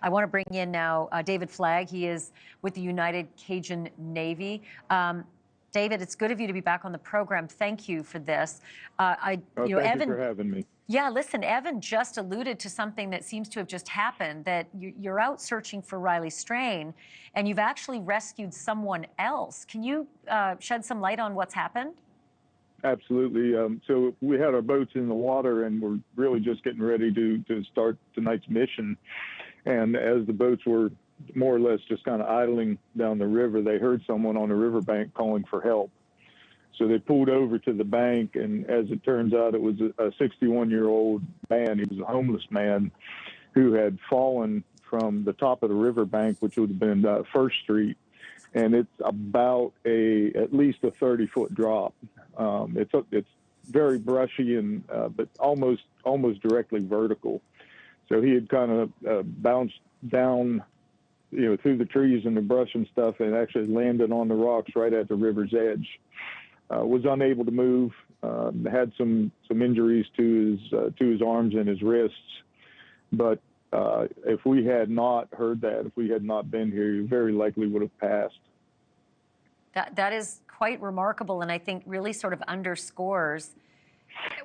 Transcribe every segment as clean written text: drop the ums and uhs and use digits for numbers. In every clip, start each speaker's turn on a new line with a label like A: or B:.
A: I want to bring in now David Flagg. He is with the United Cajun Navy. David, it's good of you to be back on the program. Thank you for this.
B: Thank you for having me.
A: Yeah, listen, Evan just alluded to something that seems to have just happened, that you're out searching for Riley Strain, and you've actually rescued someone else. Can you shed some light on what's happened?
B: Absolutely. So we had our boats in the water, and we're really just getting ready to start tonight's mission. And as the boats were more or less just kind of idling down the river, they heard someone on the riverbank calling for help. So they pulled over to the bank, and as it turns out, it was a 61-year-old man. He was a homeless man who had fallen from the top of the riverbank, which would have been First Street, and it's about at least a 30-foot drop. It's very brushy and but almost directly vertical. So he had kind of bounced down, through the trees and the brush and stuff, and actually landed on the rocks right at the river's edge. Was unable to move. Had some injuries to his arms and his wrists. But if we had not heard that, if we had not been here, he very likely would have passed.
A: That is quite remarkable, and I think really sort of underscores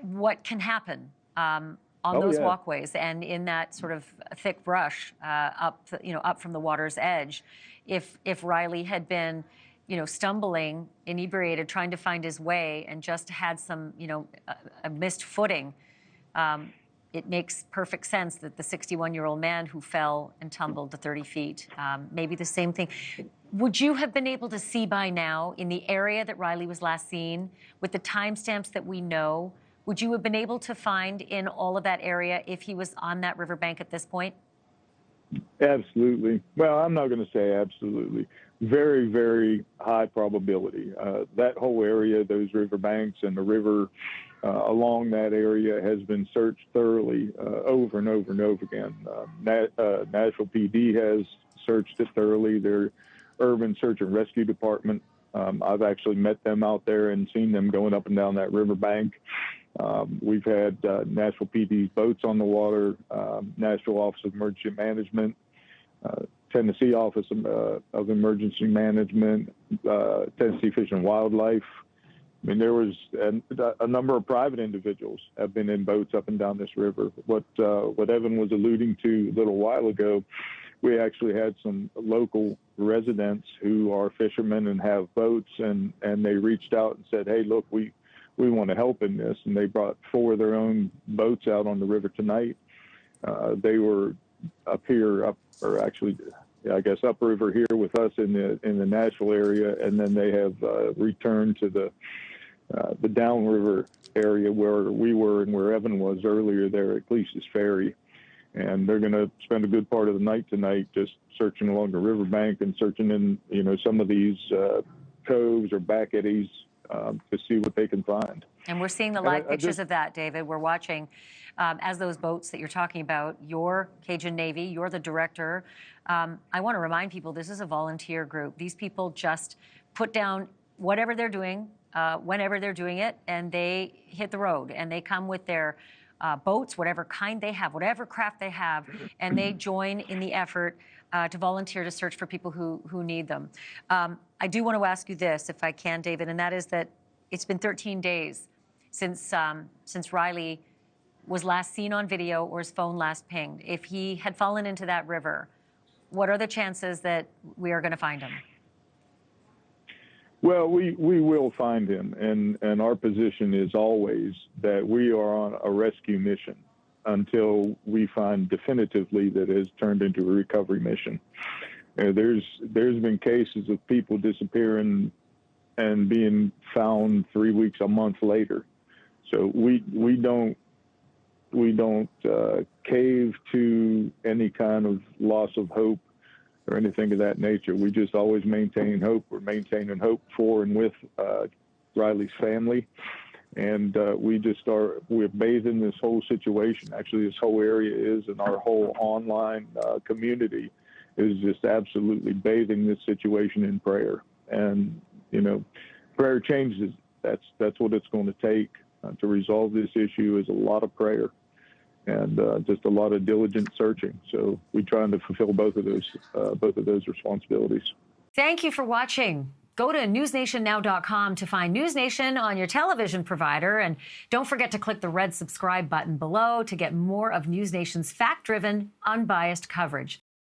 A: what can happen on those walkways and in that sort of thick brush up from the water's edge. If Riley had been, stumbling, inebriated, trying to find his way, and just had some, a missed footing, it makes perfect sense that the 61-year-old man who fell and tumbled to 30 feet, maybe the same thing. Would you have been able to see by now, in the area that Riley was last seen, with the timestamps that we know, would you have been able to find in all of that area if he was on that riverbank at this point?
B: Absolutely. Well, I'm not going to say absolutely. Very, very high probability. That whole area, those riverbanks and the river along that area has been searched thoroughly over and over and over again. Nashville PD has searched it thoroughly. Their urban search and rescue department, I've actually met them out there and seen them going up and down that riverbank. We've had Nashville PD's boats on the water, Nashville Office of Emergency Management, Tennessee Office of Emergency Management, Tennessee Fish and Wildlife. I mean, there was a number of private individuals have been in boats up and down this river. What Evan was alluding to a little while ago, we actually had some local residents who are fishermen and have boats, and they reached out and said, hey, look, we want to help in this. And they brought 4 of their own boats out on the river tonight. They were upriver here with us in the Nashville area, and then they have returned to the downriver area where we were and where Evan was earlier there at Cleese's Ferry. And they're going to spend a good part of the night tonight just searching along the riverbank and searching in, some of these coves or back eddies to see what they can find.
A: And we're seeing the live pictures of that, David. We're watching as those boats that you're talking about, your Cajun Navy, you're the director. I want to remind people this is a volunteer group. These people just put down whatever they're doing, whenever they're doing it, and they hit the road, and they come with their boats, whatever kind they have, whatever craft they have, and they join in the effort to volunteer to search for people who need them. I do want to ask you this, if I can, David, and that is that it's been 13 days since Riley was last seen on video or his phone last pinged. If he had fallen into that river, what are the chances that we are going to find him?
B: Well, we will find him, and our position is always that we are on a rescue mission until we find definitively that it has turned into a recovery mission. There's been cases of people disappearing and being found 3 weeks, a month later. So we don't cave to any kind of loss of hope or anything of that nature. We just always maintain hope. We're maintaining hope for and with Riley's family. And we're bathing this whole situation. Actually, this whole area is, and our whole online community is just absolutely bathing this situation in prayer. And, prayer changes. That's what it's going to take to resolve this issue, is a lot of prayer. and just a lot of diligent searching. So we're trying to fulfill both of those responsibilities.
A: Thank you for watching. Go to newsnationnow.com to find News Nation on your television provider. And don't forget to click the red subscribe button below to get more of News Nation's fact-driven, unbiased coverage.